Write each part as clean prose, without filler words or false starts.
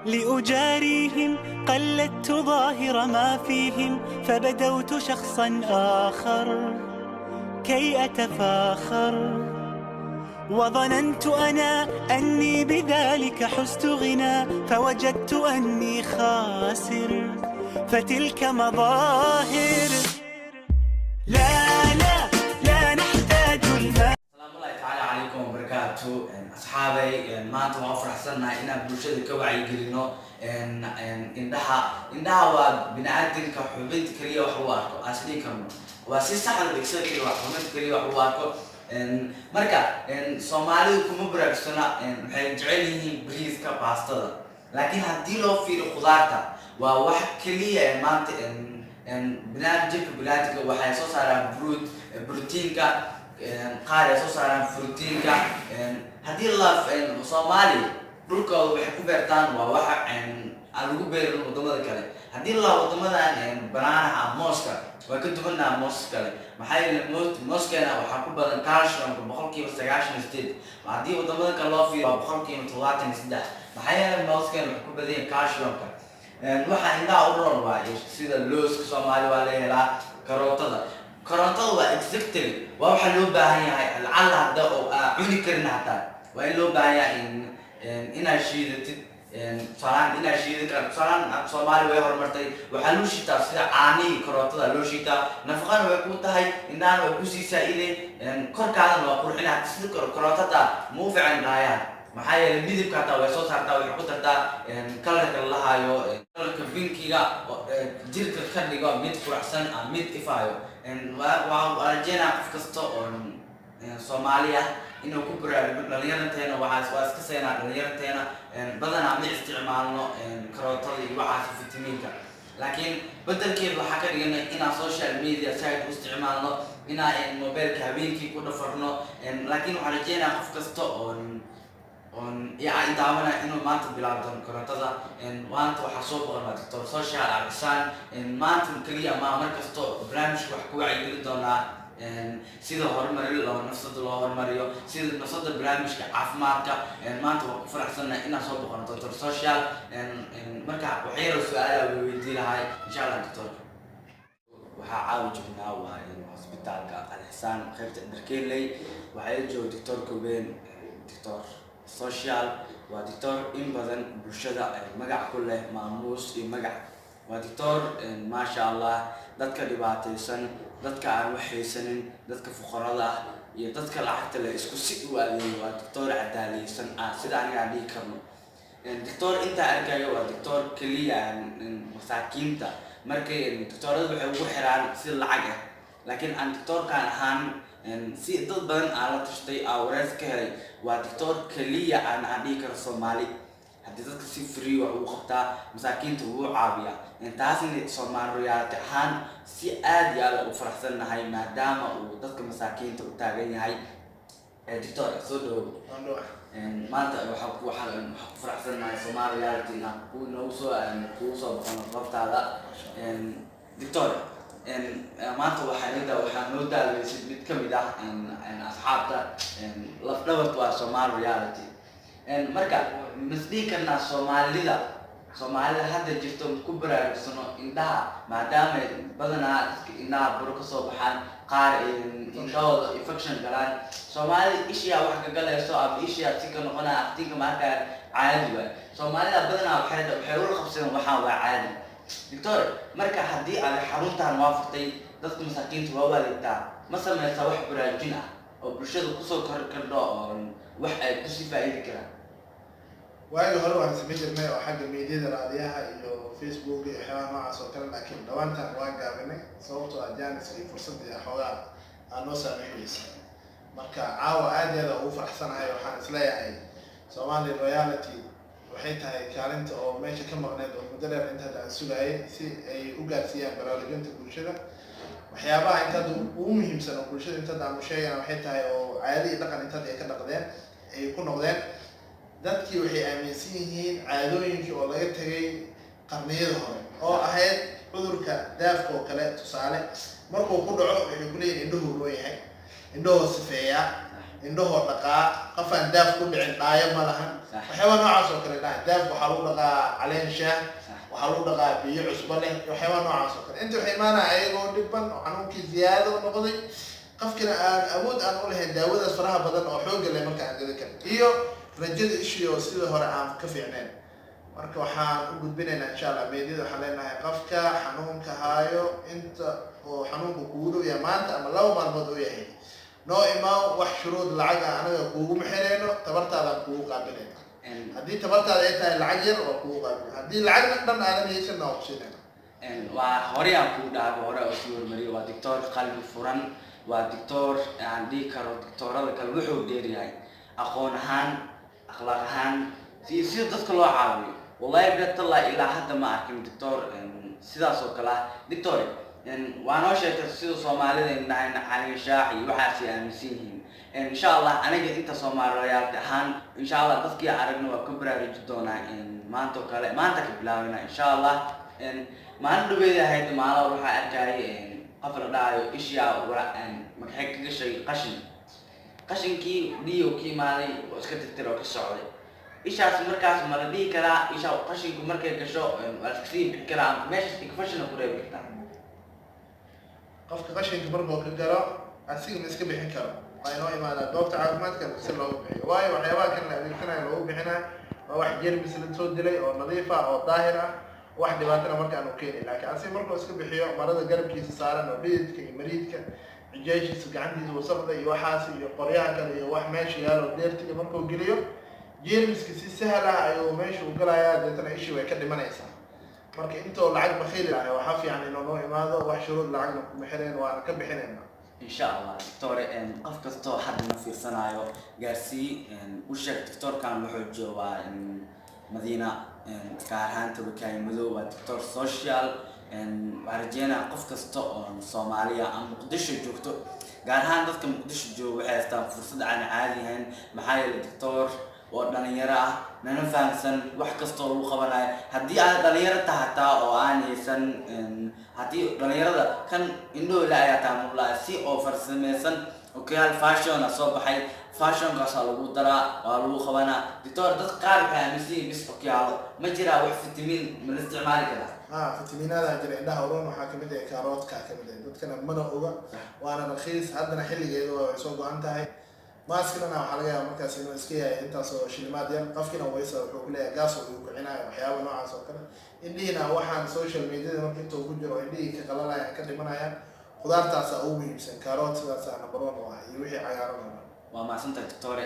لأجاريهم قلدت ظاهر ما فيهم فبدوت شخصا آخر كي أتفاخر وظننت أنا أني بذلك حزت غنى فوجدت أني خاسر فتلك مظاهر لا لا لا نحتاج المال. السلام الله تعالى عليكم وبركاته أصحابي ما أنتم أفرح سنة إن بلشة كوعي قلنا إنها وبنعدل كحبيت كريه وحواركو أصلي كم واسيس حد بيكسر كريه وحبيت كريه وحواركو مركا سومالي كم برك سنة حيجعله بريز كباسطة لكن هدي له في خضارته وواحد كليه ما أنت بنادج بلادك وحي صوص على بروتين كا قاري صوص على بروتين كا هدي الله في سومالي dhulka waxay ku beertaan waa waxa aan lagu beerin wadamada kale hadii la wadamada banaanaha mooska waa ka duwanaa mooska kale maxay mooskana waxa ku badan calcium 98% hadii wadamada kale loo fiiriyo 73 maxay mooskana waxa ku badan calciumka waxa indaa u roon waa sida looska Soomaali waa la helaa karootada waa exactly waa waxa loo baahan yahay lacala hada oo cuni karna hata waa loo baahan yahay إن الشيء صارن إن الشيء صارن سومالي ويهور مرتي وحلو شيء تصير عاني كراتة لو شيء نفقان ويكون تهاي إن أنا ويكوسي سائلة كر كذا وأقول إحنا تصير كراتة مو فعلا رايان محايا الميدي بكاتا ويسوس هرتا ويحط هرتا كلك الله هايو كلك بينكيغا جيرك كخليغا ميد فرحسن ميد إفايو وأرجينا قفكستو سوماليا إنه كبر لليرنتنا وعاس كسينا لليرنتنا بدنا عم استعمالنا كروتالي وعاس فيتامينك لكن بدل كيف حكى لنا إن السوشيال ميديا سايد واستعمالنا إن الموبايل كابينكي كنا فرنا لكن وحرجينا قفكستو يعني دعونا إنه ما أنت بلادهم كروتالا وأنت وحاسوب غير دكتور سوشيال عشان ما أنت كلية ما مركزتو برامج وحكوا عيلتنا سيدا هرمري لو نفسد الله هرمريو سيدا نفسد برامج كعافماتك ما أنت فرح سنة إن صوب قناة دكتور سوشيال مركع وحير السؤال ويدي لهاي إن شاء الله دكتور وحاول جبنا وهوسبيتال الحسان خير تدركين لي وحيجو دكتور كوبين دكتور سوشيال ودكتور إن بدن برشة مجا كله ماموس مجا ودكتور ما شاء الله ذاتك دبعتيسن ذاتك عروحيسن ذاتك فقراء يذاتك العقد اللي إسكوسي وعليه ودكتور عداليسن سيد عني عليه كم دكتور أنت أرجع ودكتور كلية مساكين تا مركي الدكتور هذا بيحب حران سيد العجة لكن عن دكتور كان هان سيد ضد على تشتي أو رزق هاي ودكتور كلية عن عليه كرسومالي هديتك سي فري وقتها مساكين تبوع عابية انت هاسن سوماليات هان سي آدي على وفرحسن هاي مادام ودتك مساكين تبتاغين هاي دكتور سودو ما انت وحق فرحسن هاي سوماليات كونوسو بقنا الضبط هذا دكتور ما انت وحنودا لسيد كميدا أصحابتا لفدوت وسوماليات marka masdiikana Soomaalida hadda jirto ku baraarugsan indhaha maadaama badanaa indhaha baro ka soo baxaan qaar indhahooda infection galaan Soomaalida ishiya wax ka galayso ama ishiya si ka noqonaa aftiinka marka caadi waa Soomaalida badanaa waxay u qabsadeen waxa waa caadi doctor marka hadii aad xaruntan waafaqtay dadka masaakiinta waa waalidta ma sameeysa wax baraarujin ah oo bulshada ku soo kordho oo wax ay ku si faa'iido karaan وايد هرو عن سبيل الماء وحاجة ميديا راديها إيو فيسبوك إحنا مع سوكر لكن لو أنت واقع بيني صوته أجانس في فرصة حوار النص ميكيس مركا عاو عادي هذا هو فرحسن هاي وحان سلايا هاي سوالي رويالتي وحيتها كارنت أو ماشي كم مغنيد والمدرب أنت هتنسول هاي سي أي أوجد فيها برالجنت كل شيء وحيابا أنت ومهم سنة كل شيء أنت دعم شيء وحيتها أو عادي لقى أنت كذا قدام يكون قدام dadkii waxay aaminsan yihiin caadooyinkii oo laga tagay qarniyada hore oo ahayd cudurka daafka oo kale tusaale markuu ku dhaco wuxuu ku leeyahay indhuhu loo yahay indhuhu sifeeya indhaho dhaqaa qafaan daaf ku dhicin dhaayo ma lahan waxyaaba noocaas oo kale dhahay daaf waxaa lagu dhaqaa caleen shaah waxaa lagu dhaqaa biyo cusbo leh waxyaaba noocaas oo kale inta waxay imaanaa ayagoo dhiban oo xanuunkii ziyaado noqday qofkina aan awood aan u lahayn daawadaas faraha badan oo xoogga leh marka aan gada karin iyo rajada ishii oo sidii hore aan ka fiicnayn marka waxaan u gudbinaynaa insha allah meediyada waxaan leenahay qofka xanuunka haayo inta oo xanuunka kugu dhow yahay maanta ama 2 maalmood oo yahay noo imaa wax shuruud lacag ah anaga kuugu maxireyno tabartaada kuugu qaabilayna haddii tabartaada ay tahay lacag yar oo kuugu qaabilay haddii lacag dhan aadan haysan oo qsinayna waa hore aan ku dhaabo hore oo sii hormariyo waa doctor qalbi furan waa doctor aan dhihi karo doctorada kale wuxuu dheeryahay aqoon ahaan akhlaaq ahaan si dadka loo caawiyo wallahi bilatalla ilaa hadda ma arkin doctor sidaas oo kale ah doctor waa noo sheegtay sida Soomaalida inahay caleen shaax iyo waxaas ay aaminsan yihiin insha Allah aniga inta Soomaaliyeed ahaan insha Allah dadkii aragna waa ku baraarujin doonaa maanta kale maanta ka bilaabana insha Allah maalin dhaweeyay ahayd maalin waxa arkay qafal dhaayo ishiya maxay ka gashay qashinkii dhiyo kii maalay oo iska tirtiro ka socday ishaas markaas ma la dhihi karaa isha qashinku markay gasho waa iska sii bixi karaa meesha infection ku reebi kartaa qofka qashinka markuu ka galo asiga ma iska bixin karo waa inoo imaanaa goobta caafimaadka si loogu bixiyo waayo waxyaabaha kan la adeegsanayo loogu bixinaa waa wax jeermis la soo dilay oo nadiif ah oo daahir ah wax dhibaatana markaan u keenin laakiin asiga markuu iska bixiyo marada garabkiisa saaran oo dhididka iyo mariidka cijaashiisa gacantiisa wasaqda iyo waxaas iyo qoryaha kale iyo wax meesha yaalo deertiga markuu geliyo jeermiska si sahal ah ayuu meesha u galayaa deetana ishii way ka dhimanaysaa marka intoo lacag bakhiili ah waxaa fiican inuu noo imaado wax shuruud lacagna kuma xireen waana ka bixinayna insha Allah doctor qof kasto hadda ma fiirsanayo gaarsii u sheeg doctorkan wuxuu joogaa Madiina gaar ahaan tabakay madow waa doctor social warjeena qof kasto oo Soomaaliya ama Muqdisho joogto gaar ahaan dadka Muqdisho jooga waxay haystaan fursad aan caadi ahayn maxaa yeelay doctor oo dhalinyaro ah nana fahamsan wax kasto lagu qabanayo haddii aad dhalinyaro tahataa oo aan haysan haddii dhalinyarada kan indhoo la ayaa taamula si oo farsameysan oo kale fashion soo baxay fashion kaas lagu daraa waa lagu qabanaa doctor dad qaar ka aaminsan bis okiyaalo ma jira wax vitamin ma la isticmaali karaa fitamiinada jira indhaha oran waxaa kamid ah kaaroodka kamid ah dadkana mana oga waana raqiis haddana xilligeedu waa soo go'an tahay maaskana waxa laga yaabaa markaas inuu iska yahay intaas oo shilimaad yar qofkina waysa wuxuu ku leeyahay gaas uu ku cinaayo waxyaabo noocaas oo kale indhiina waxaan social media markii intuu ku jiro indhii ka qalalaya ka dhimanaya khudaartaas ugu muhiimsan kaaroodkaas number 1 waa iyo wixii cagaaran waa maasanta doctor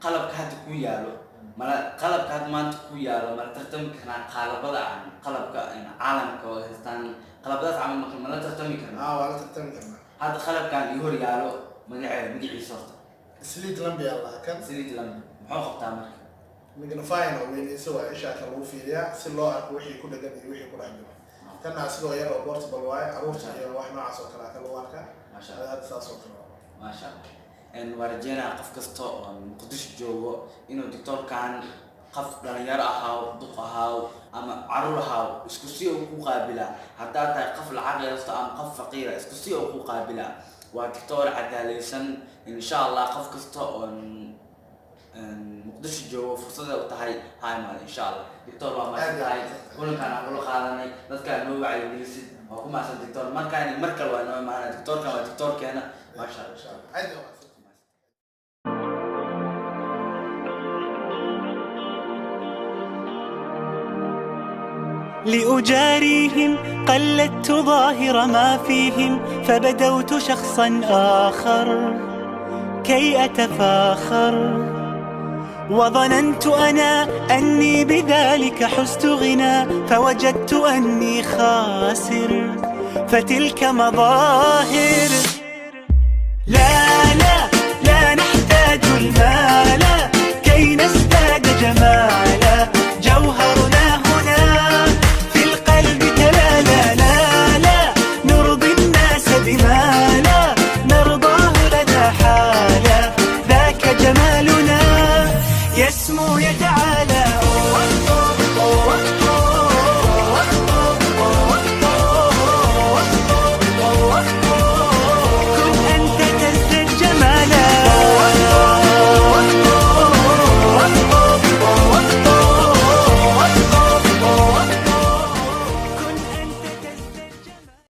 qalabka hadda ku yaalo mala qalabka hadda maanta ku yaalo mala tartami karnaa qalabada qalabka caalamka oo haystaan qalabadaas camal mala tartami karnaa waa la tartami karnaa hadda qalabkan iyo hor yaalo magaciisa horta سليت لمبي الله كان سليت لمبي محو خبطها مركب ميغنفاين او وين يسوى اشياء كان لو فيريا سي لو ارك وحي كل دغ وحي كل حاجه كان اسلو يرو بورتبل واي عروس iyo wax noocaas oo kala kala warka ma sha Allah saas oo kale ma sha Allah warjena qof kasto oo Muqdisho joogo inuu doctorkan qof dhalinyaro ah duq ah ama caruur ah isku si uu ku qaabila hadaa tahay qof lacag haysto ama qof faqiir isku si uu ku qaabila waa doctor cadaalaysan insha Allah qof kasto oo Muqdisho joogo fursad u tahay hayma insha Allah doctor waa maasay kulankan aan kula qaadanay dadka noo wacyigelin oo kuma san doctor markaan markale waa noo imaanay doctorka waa doctorkeena ma sha Allah لأجاريهم قلدت ظاهر ما فيهم فبدوت شخصا آخر كي أتفاخر وظننت أنا أني بذلك حزت غنى فوجدت أني خاسر فتلك مظاهر لا لا لا نحتاج المال كي نزداد جمالا جوهرنا هنا في القلب تلالا لا لا نرضي الناس بما لا نرضاه لنا حالا ذاك جمالنا يسمو